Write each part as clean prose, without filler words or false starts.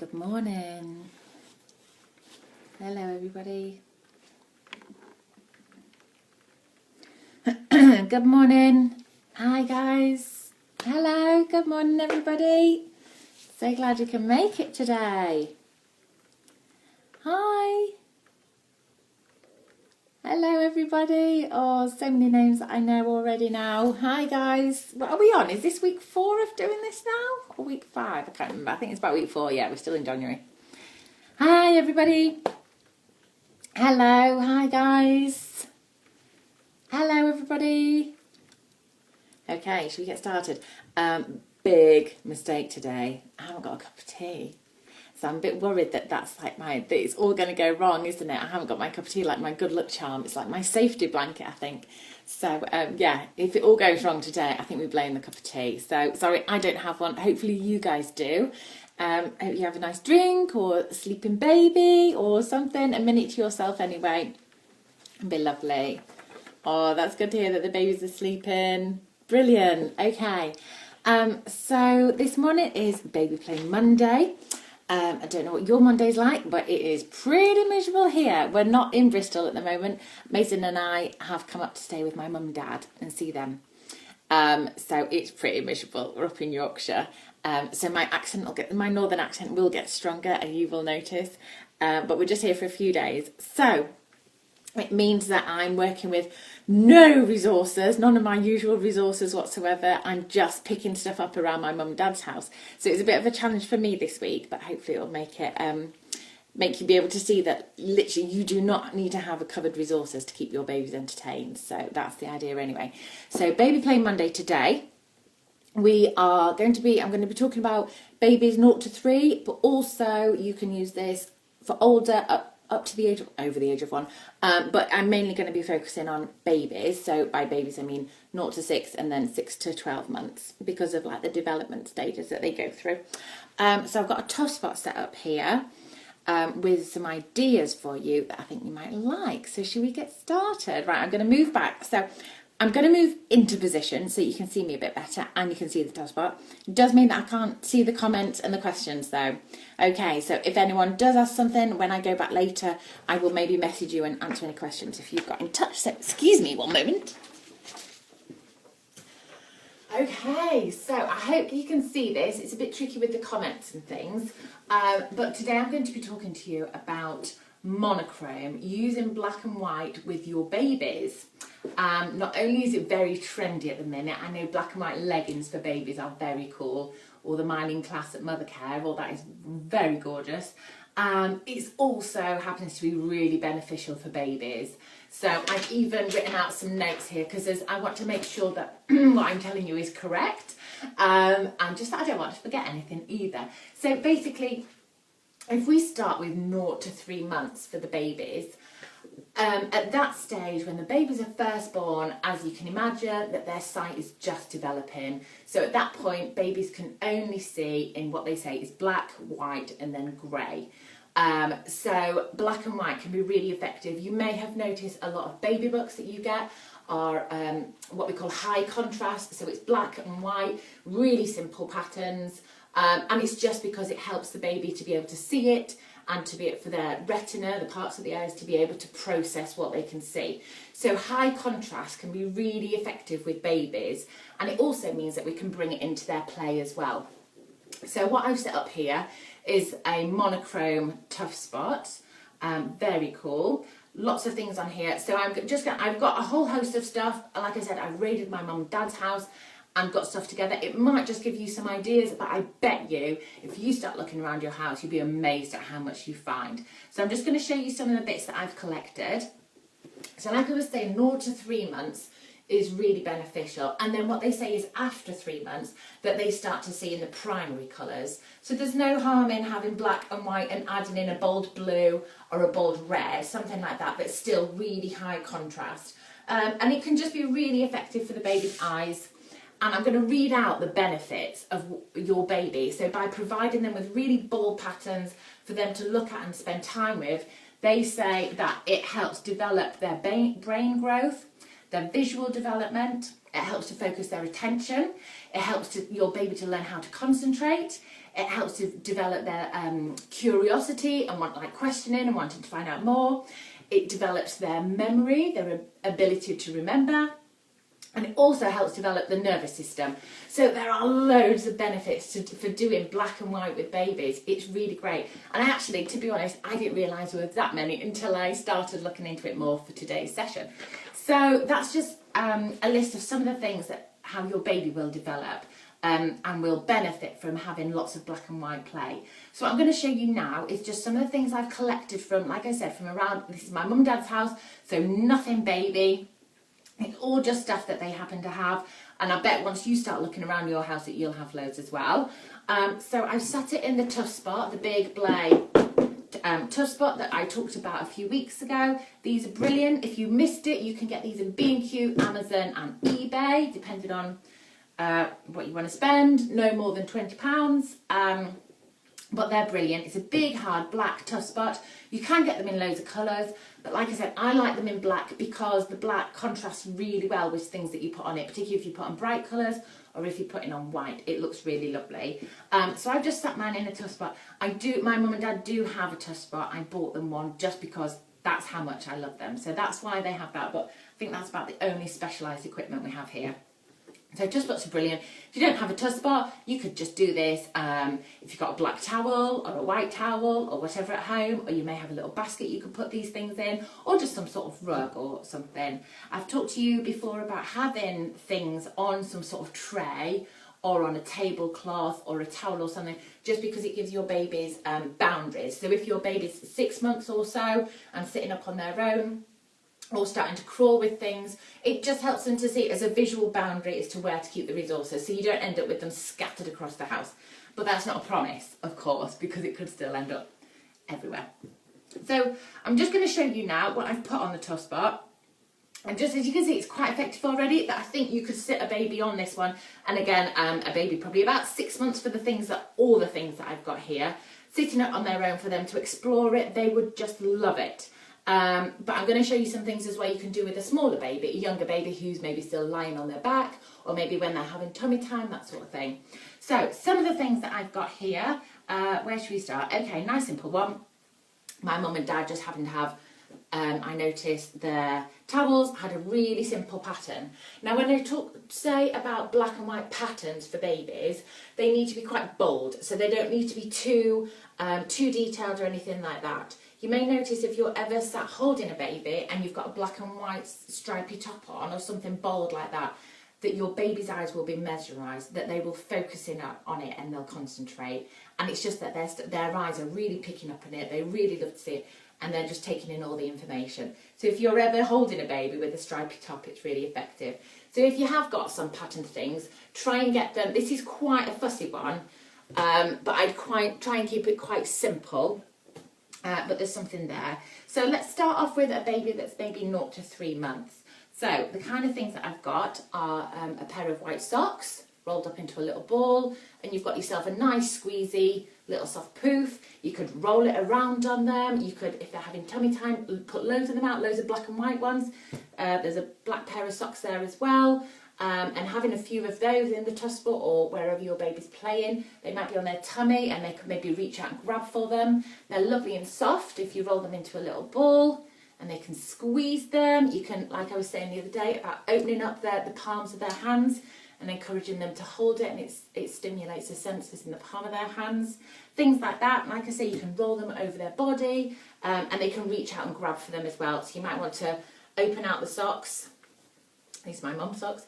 Good morning. Hello, everybody. Good morning. Hi, guys. Hello. Good morning, everybody. So glad you can make it today. Hi. Hello, everybody. Oh, so many names that I know already now. Hi, guys. What are we on? Is this week 4 of doing this now? Or week 5? I can't remember. I think it's about week 4. Yeah, we're still in January. Hi, everybody. Hello. Hi, guys. Hello, everybody. Okay, should we get started? Big mistake today. I haven't got a cup of tea. So I'm a bit worried that that it's all going to go wrong, isn't it? I haven't got my cup of tea, like my good luck charm. It's like my safety blanket, I think. So, yeah, if it all goes wrong today, I think we blame the cup of tea. So, sorry, I don't have one. Hopefully you guys do. Hope you have a nice drink or a sleeping baby or something. A minute to yourself anyway. It'd be lovely. Oh, that's good to hear that the babies are sleeping. Brilliant. Okay. So this morning is Baby Play Monday. I don't know what your Monday's like, but it is pretty miserable here. We're not in Bristol at the moment. Mason and I have come up to stay with my mum and dad and see them. So it's pretty miserable. We're up in Yorkshire. So my northern accent will get stronger, and you will notice. But we're just here for a few days. So it means that I'm working with no resources, none of my usual resources whatsoever. I'm just picking stuff up around my mum and dad's house. So it's a bit of a challenge for me this week, but hopefully it'll make you be able to see that literally you do not need to have a covered resources to keep your babies entertained. So that's the idea anyway. So Baby Play Monday today. I'm going to be talking about babies 0 to 3, but also you can use this for older, up to over the age of 1. But I'm mainly going to be focusing on babies. So by babies, I mean 0 to 6 and then 6 to 12 months because of like the development stages that they go through. So I've got a tough spot set up here with some ideas for you that I think you might like. So should we get started? Right, I'm going to move back. So I'm going to move into position so you can see me a bit better and you can see the tough spot. It does mean that I can't see the comments and the questions though. Okay, so if anyone does ask something, when I go back later, I will maybe message you and answer any questions if you've got in touch. So excuse me one moment. Okay, so I hope you can see this. It's a bit tricky with the comments and things. But today I'm going to be talking to you about monochrome, using black and white with your babies. Not only is it very trendy at the minute, I know black and white leggings for babies are very cool, or the Myling class at Mothercare, all that is very gorgeous. It's also happens to be really beneficial for babies. So I've even written out some notes here because I want to make sure that what I'm telling you is correct, and just that I don't want to forget anything either. So basically, if we start with 0 to 3 months for the babies, at that stage when the babies are first born, as you can imagine, that their sight is just developing. So at that point, babies can only see in what they say is black, white, and then grey. So black and white can be really effective. You may have noticed a lot of baby books that you get are what we call high contrast. So it's black and white, really simple patterns. And it's just because it helps the baby to be able to see it and to be for their retina, the parts of the eyes, to be able to process what they can see. So high contrast can be really effective with babies, and it also means that we can bring it into their play as well. So what I've set up here is a monochrome tough spot. Very cool. Lots of things on here. So I've got a whole host of stuff. Like I said, I raided my mum and dad's house and got stuff together. It might just give you some ideas, but I bet you, if you start looking around your house, you'll be amazed at how much you find. So I'm just going to show you some of the bits that I've collected. So like I was saying, 0 to 3 months is really beneficial. And then what they say is after 3 months that they start to see in the primary colours. So there's no harm in having black and white and adding in a bold blue or a bold red, something like that, but still really high contrast. And it can just be really effective for the baby's eyes. And I'm going to read out the benefits of your baby. So by providing them with really bold patterns for them to look at and spend time with, they say that it helps develop their brain growth, their visual development. It helps to focus their attention. It helps your baby to learn how to concentrate. It helps to develop their curiosity and questioning and wanting to find out more. It develops their memory, their ability to remember. And it also helps develop the nervous system. So there are loads of benefits for doing black and white with babies. It's really great. And actually, to be honest, I didn't realise there were that many until I started looking into it more for today's session. So that's just a list of some of the things how your baby will develop and will benefit from having lots of black and white play. So what I'm going to show you now is just some of the things I've collected from, like I said, from around, this is my mum and dad's house, so nothing baby. It's all just stuff that they happen to have, and I bet once you start looking around your house that you'll have loads as well. So I've sat it in the Tough Spot, the big Blay Tough Spot that I talked about a few weeks ago. These are brilliant. If you missed it, you can get these in B&Q, Amazon and eBay, depending on what you want to spend. No more than £20. But they're brilliant. It's a big, hard, black Tough Spot. You can get them in loads of colours, but like I said, I like them in black because the black contrasts really well with things that you put on it, particularly if you put on bright colours or if you're putting on white. It looks really lovely. So I've just sat mine in a Tough Spot. My mum and dad do have a Tough Spot. I bought them one just because that's how much I love them. So that's why they have that, but I think that's about the only specialised equipment we have here. So Tough Spots are brilliant. If you don't have a Tough Spot, you could just do this if you've got a black towel or a white towel or whatever at home, or you may have a little basket you could put these things in, or just some sort of rug or something. I've talked to you before about having things on some sort of tray or on a tablecloth or a towel or something, just because it gives your babies boundaries. So if your baby's 6 months or so and sitting up on their own, or starting to crawl with things, it just helps them to see it as a visual boundary as to where to keep the resources, so you don't end up with them scattered across the house. But that's not a promise, of course, because it could still end up everywhere. So I'm just going to show you now what I've put on the Tough Spot. And just as you can see, it's quite effective already. That I think you could sit a baby on this one, and again, a baby probably about 6 months for all the things that I've got here, sitting up on their own for them to explore it. They would just love it. But I'm going to show you some things as well you can do with a smaller baby, a younger baby who's maybe still lying on their back, or maybe when they're having tummy time, that sort of thing. So some of the things that I've got here, where should we start? Okay, nice simple one. My mum and dad just happened to have, I noticed their towels had a really simple pattern. Now when I say about black and white patterns for babies, they need to be quite bold, so they don't need to be too detailed or anything like that. You may notice if you're ever sat holding a baby and you've got a black and white stripy top on or something bold like that, that your baby's eyes will be mesmerised, that they will focus in on it and they'll concentrate. And it's just that their eyes are really picking up on it, they really love to see it, and they're just taking in all the information. So if you're ever holding a baby with a stripy top, it's really effective. So if you have got some patterned things, try and get them. This is quite a fussy one, but I'd try and keep it quite simple. But there's something there. So let's start off with a baby that's maybe 0 to 3 months. So the kind of things that I've got are a pair of white socks rolled up into a little ball, and you've got yourself a nice squeezy little soft poof. You could roll it around on them. You could, if they're having tummy time, put loads of them out, loads of black and white ones. There's a black pair of socks there as well. And having a few of those in the Tough Spot or wherever your baby's playing. They might be on their tummy and they could maybe reach out and grab for them. They're lovely and soft if you roll them into a little ball, and they can squeeze them. You can, like I was saying the other day, about opening up the palms of their hands and encouraging them to hold it, and it stimulates the senses in the palm of their hands. Things like that. Like I say, you can roll them over their body, and they can reach out and grab for them as well. So you might want to open out the socks. These are my mum's socks.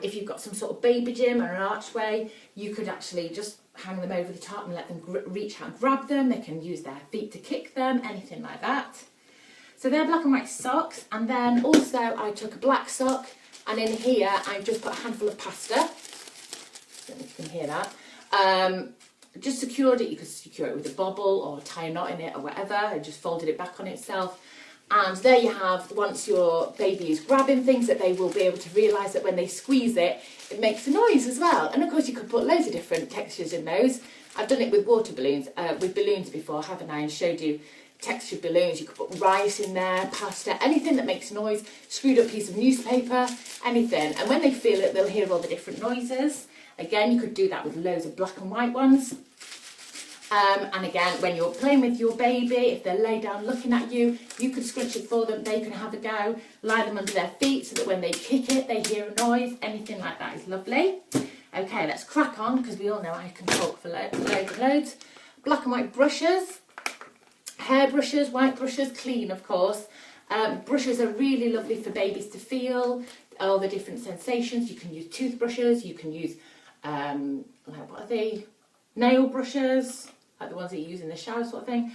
If you've got some sort of baby gym or an archway, you could actually just hang them over the top and let them reach out and grab them. They can use their feet to kick them, anything like that. So they're black and white socks. And then also I took a black sock, and in here I've just put a handful of pasta. I don't know if you can hear that. Just secured it. You could secure it with a bobble or tie a knot in it or whatever, and just folded it back on itself. And there you have, once your baby is grabbing things, that they will be able to realise that when they squeeze it, it makes a noise as well. And of course you could put loads of different textures in those. I've done it with water balloons, with balloons before, haven't I, and showed you textured balloons. You could put rice in there, pasta, anything that makes noise, screwed up piece of newspaper, anything. And when they feel it, they'll hear all the different noises. Again, you could do that with loads of black and white ones. And again, when you're playing with your baby, if they're laid down looking at you, you could scrunch it for them, they can have a go, lie them under their feet so that when they kick it, they hear a noise. Anything like that is lovely. Okay, let's crack on, because we all know I can talk for loads and loads. Black and white brushes, hair brushes, white brushes, clean of course. Brushes are really lovely for babies to feel all the different sensations. You can use toothbrushes, you can use, what are they? Nail brushes, like the ones that you use in the shower sort of thing.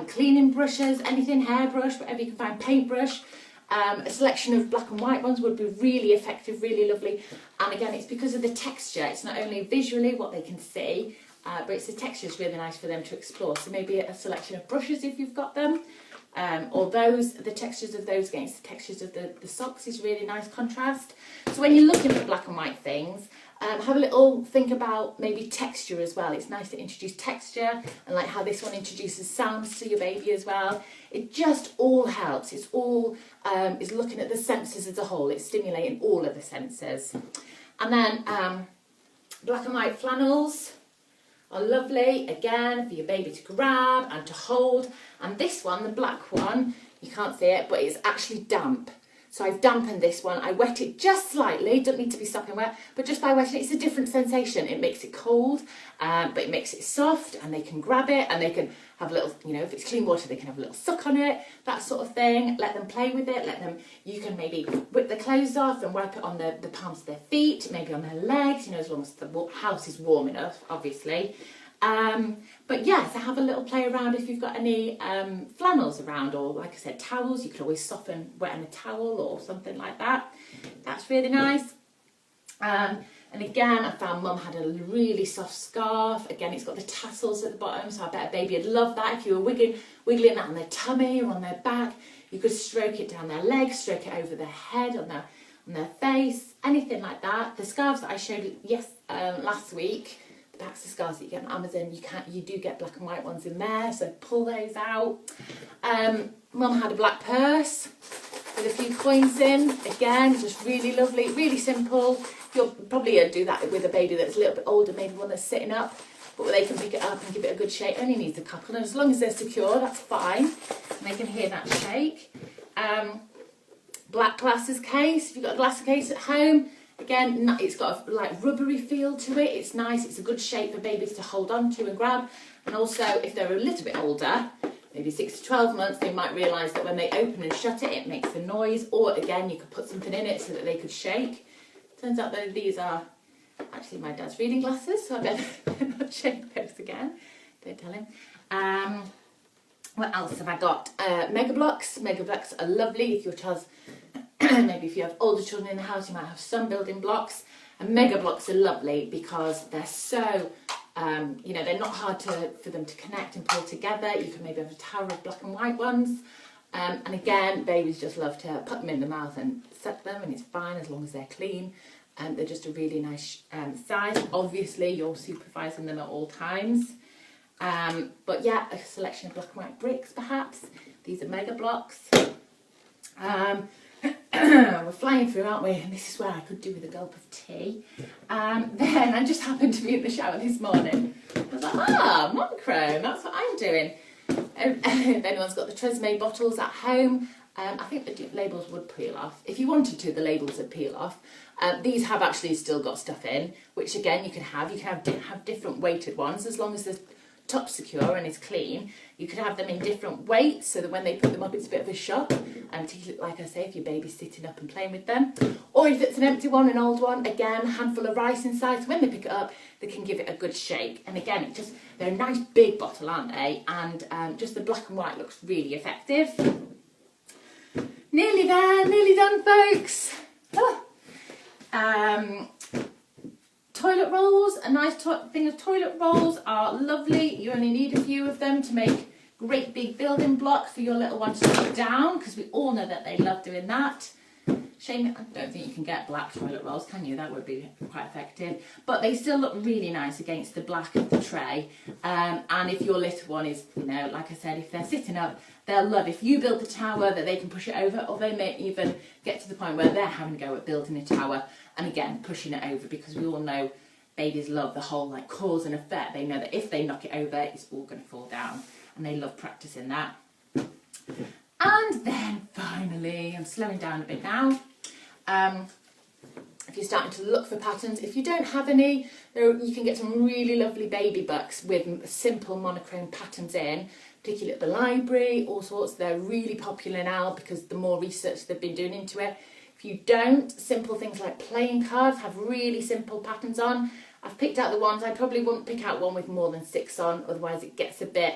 Cleaning brushes, anything, hairbrush, whatever you can find, paintbrush. A selection of black and white ones would be really effective, really lovely. And again, it's because of the texture. It's not only visually what they can see, but it's the texture is really nice for them to explore. So maybe a selection of brushes if you've got them. Or the textures of those against the textures of the socks is really nice contrast. So when you're looking for black and white things, have a little think about maybe texture as well. It's nice to introduce texture, and like how this one introduces sounds to your baby as well. It just all helps. It's all is looking at the senses as a whole. It's stimulating all of the senses. And then black and white flannels are lovely, again, for your baby to grab and to hold. And this one, the black one, you can't see it, but it's actually damp. So I've dampened this one. I wet it just slightly, don't need to be sopping wet, but just by wetting it, it's a different sensation. It makes it cold, but it makes it soft, and they can grab it, and they can have a little, you know, if it's clean water, they can have a little suck on it, that sort of thing. Let them play with it, you can maybe whip the clothes off and wipe it on the palms of their feet, maybe on their legs, you know, as long as the house is warm enough, obviously. But yeah, so have a little play around if you've got any flannels around, or like I said, towels. You could always soften, wet in a towel or something like that. That's really nice. And again, I found Mum had a really soft scarf. Again, it's got the tassels at the bottom, so I bet a baby would love that. If you were wiggling that on their tummy or on their back, you could stroke it down their legs, stroke it over their head, on their face, anything like that. The scarves that I showed last week, that's the scarves that you get on Amazon. You do get black and white ones in there, so pull those out. Mum had a black purse with a few coins in. Again, just really lovely, really simple. You'll probably do that with a baby that's a little bit older, maybe one that's sitting up, but they can pick it up and give it a good shake. Only needs a couple, and as long as they're secure, that's fine. And they can hear that shake. Black glasses case. If you've got a glass case at home, again, it's got a like rubbery feel to it. It's nice. It's a good shape for babies to hold on to and grab. And also, if they're a little bit older, maybe 6 to 12 months, they might realise that when they open and shut it, it makes a noise. Or again, you could put something in it so that they could shake. Turns out that these are actually my dad's reading glasses, so I better not shake those again. Don't tell him. What else have I got? Mega blocks. Mega blocks are lovely if your child's maybe if you have older children in the house, you might have some building blocks. And mega blocks are lovely because they're so, they're not hard for them to connect and pull together. You can maybe have a tower of black and white ones. And again, babies just love to put them in the mouth and suck them, and it's fine as long as they're clean. And they're just a really nice size. Obviously, you're supervising them at all times. But yeah, a selection of black and white bricks, perhaps. These are mega blocks. We're flying through, aren't we? And this is where I could do with a gulp of tea. Then I just happened to be in the shower this morning. I was like, monochrome, that's what I'm doing. If anyone's got the Tresemme bottles at home, I think the labels would peel off. If you wanted to, the labels would peel off. These have actually still got stuff in, which again you can have. You can have different weighted ones as long as the top's secure and is clean. You could have them in different weights so that when they put them up it's a bit of a shock. And like I say, if your baby's sitting up and playing with them. Or if it's an empty one, an old one, again, handful of rice inside. So when they pick it up, they can give it a good shake. And again, they're a nice big bottle, aren't they? And just the black and white looks really effective. Nearly there, nearly done, folks. Toilet rolls, a nice thing of toilet rolls are lovely. You only need a few of them to make great big building blocks for your little one to put down, because we all know that they love doing that. Shame, I don't think you can get black toilet rolls, can you? That would be quite effective. But they still look really nice against the black of the tray. And if your little one is, you know, like I said, if they're sitting up, they'll love if you build the tower that they can push it over, or they may even get to the point where they're having to go at building a tower and again pushing it over, because we all know babies love the whole like cause and effect. They know that if they knock it over, it's all going to fall down, and they love practicing that. And then finally, I'm slowing down a bit now. If you're starting to look for patterns, if you don't have any, you can get some really lovely baby books with simple monochrome patterns in, particularly at the library, all sorts. They're really popular now because the more research they've been doing into it. If you don't, simple things like playing cards have really simple patterns on. I've picked out the ones, I probably won't pick out one with more than 6 on, otherwise it gets a bit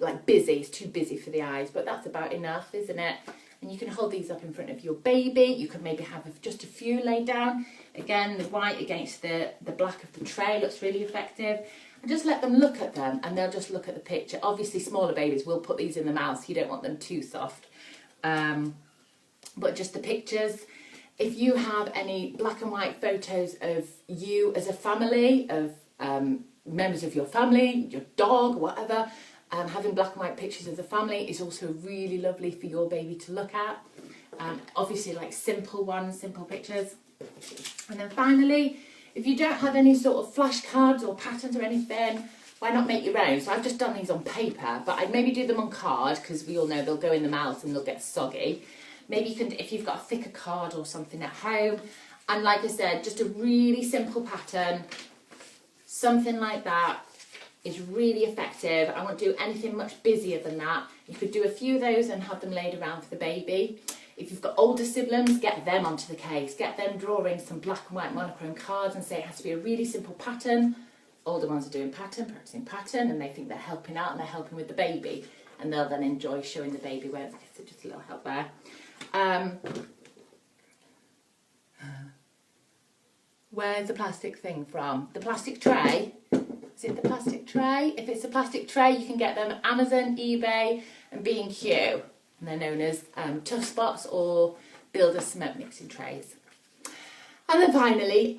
like busy, it's too busy for the eyes, but that's about enough, isn't it? And you can hold these up in front of your baby. You could maybe have just a few laid down. Again, the white against the black of the tray looks really effective. And just let them look at them, and they'll just look at the picture. Obviously, smaller babies will put these in the mouth, so you don't want them too soft. But just the pictures. If you have any black and white photos of you as a family, of members of your family, your dog, whatever, having black and white pictures of the family is also really lovely for your baby to look at. Obviously, like simple ones, simple pictures. And then finally, if you don't have any sort of flashcards or patterns or anything, why not make your own? So I've just done these on paper, but I'd maybe do them on card, because we all know they'll go in the mouth and they'll get soggy. Maybe you can, if you've got a thicker card or something at home. And like I said, just a really simple pattern, something like that is really effective. I won't do anything much busier than that. You could do a few of those and have them laid around for the baby. If you've got older siblings, get them onto the case. Get them drawing some black and white monochrome cards and say it has to be a really simple pattern. Older ones are doing pattern, practicing pattern, and they think they're helping out and they're helping with the baby. And they'll then enjoy showing the baby where it's just a little help there. Where's the plastic thing from? The plastic tray. Is it the plastic tray? If it's a plastic tray, you can get them at Amazon, eBay and B&Q. And they're known as Tough Spots or Builder Cement Mixing Trays. And then finally,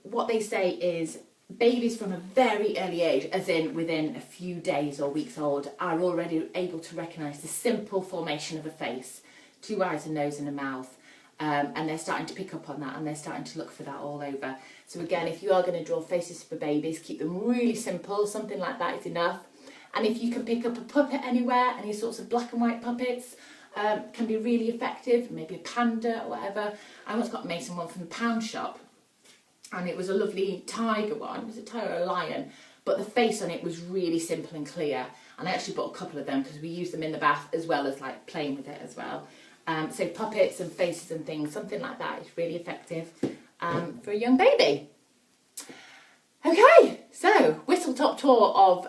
what they say is babies from a very early age, as in within a few days or weeks old, are already able to recognise the simple formation of a face. 2 eyes, a nose and a mouth. And they're starting to pick up on that, and they're starting to look for that all over. So again, if you are going to draw faces for babies, keep them really simple. Something like that is enough. And if you can pick up a puppet anywhere, any sorts of black and white puppets can be really effective. Maybe a panda or whatever. I once got Mason one from the pound shop, and it was a lovely tiger one. Was it a tiger or a lion? But the face on it was really simple and clear. And I actually bought a couple of them because we use them in the bath as well as like playing with it as well. So puppets and faces and things, something like that is really effective for a young baby. Okay, so whistle-top tour of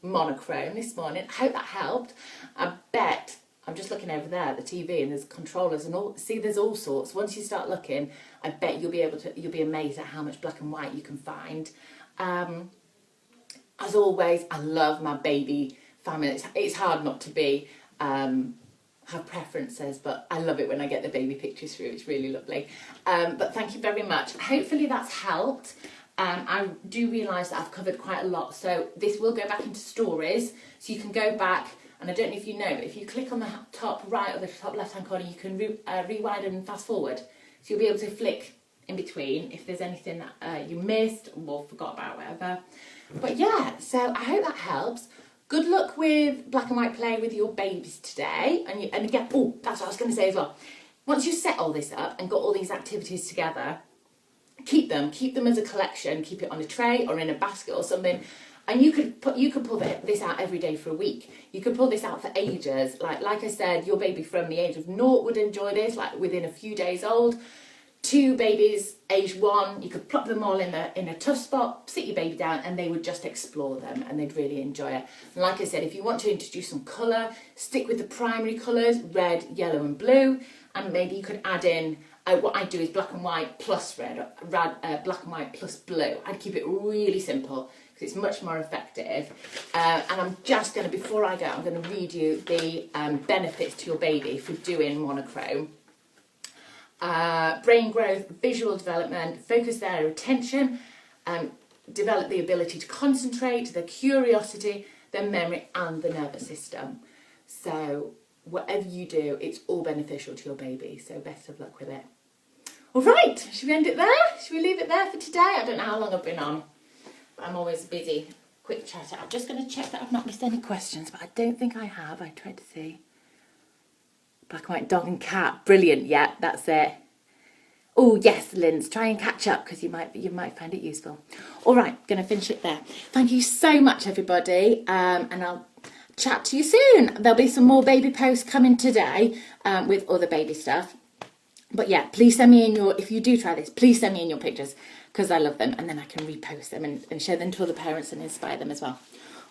monochrome this morning. I hope that helped. I bet, I'm just looking over there at the TV and there's controllers and all. See, there's all sorts. Once you start looking, I bet you'll be amazed at how much black and white you can find. As always, I love my baby family. It's hard not to be have preferences, but I love it when I get the baby pictures through. It's really lovely. But thank you very much. Hopefully that's helped. I do realise that I've covered quite a lot, so this will go back into stories, so you can go back, and I don't know if you know, but if you click on the top right or the top left hand corner, you can rewind and fast forward, so you'll be able to flick in between if there's anything that you missed or forgot about, whatever. But yeah, so I hope that helps. Good luck with black and white play with your babies today. And again, oh, that's what I was going to say as well. Once you set all this up and got all these activities together, keep them as a collection. Keep it on a tray or in a basket or something. And you could pull this out every day for a week. You could pull this out for ages. Like I said, your baby from the age of 0 would enjoy this, like within a few days old. 2 babies, age 1, you could plop them all in a tough spot, sit your baby down, and they would just explore them, and they'd really enjoy it. And like I said, if you want to introduce some colour, stick with the primary colours, red, yellow and blue, and maybe you could add in what I do is black and white plus black and white plus blue. I'd keep it really simple because it's much more effective. And I'm just going to, before I go, I'm going to read you the benefits to your baby for doing monochrome. Brain growth, visual development, focus their attention, develop the ability to concentrate, their curiosity, their memory and the nervous system. So whatever you do, it's all beneficial to your baby. So best of luck with it. All right, should we end it there? Should we leave it there for today? I don't know how long I've been on, but I'm always busy. Quick chat. I'm just going to check that I've not missed any questions, but I don't think I have. I tried to see. Black and white dog and cat. Brilliant. Yeah, that's it. Oh, yes, Linz, try and catch up because you might find it useful. All right, going to finish it there. Thank you so much, everybody, and I'll chat to you soon. There'll be some more baby posts coming today with other baby stuff. But yeah, please send me in if you do try this, please send me in your pictures because I love them and then I can repost them and show them to other parents and inspire them as well.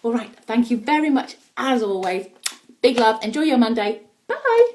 All right, thank you very much as always. Big love. Enjoy your Monday. Bye.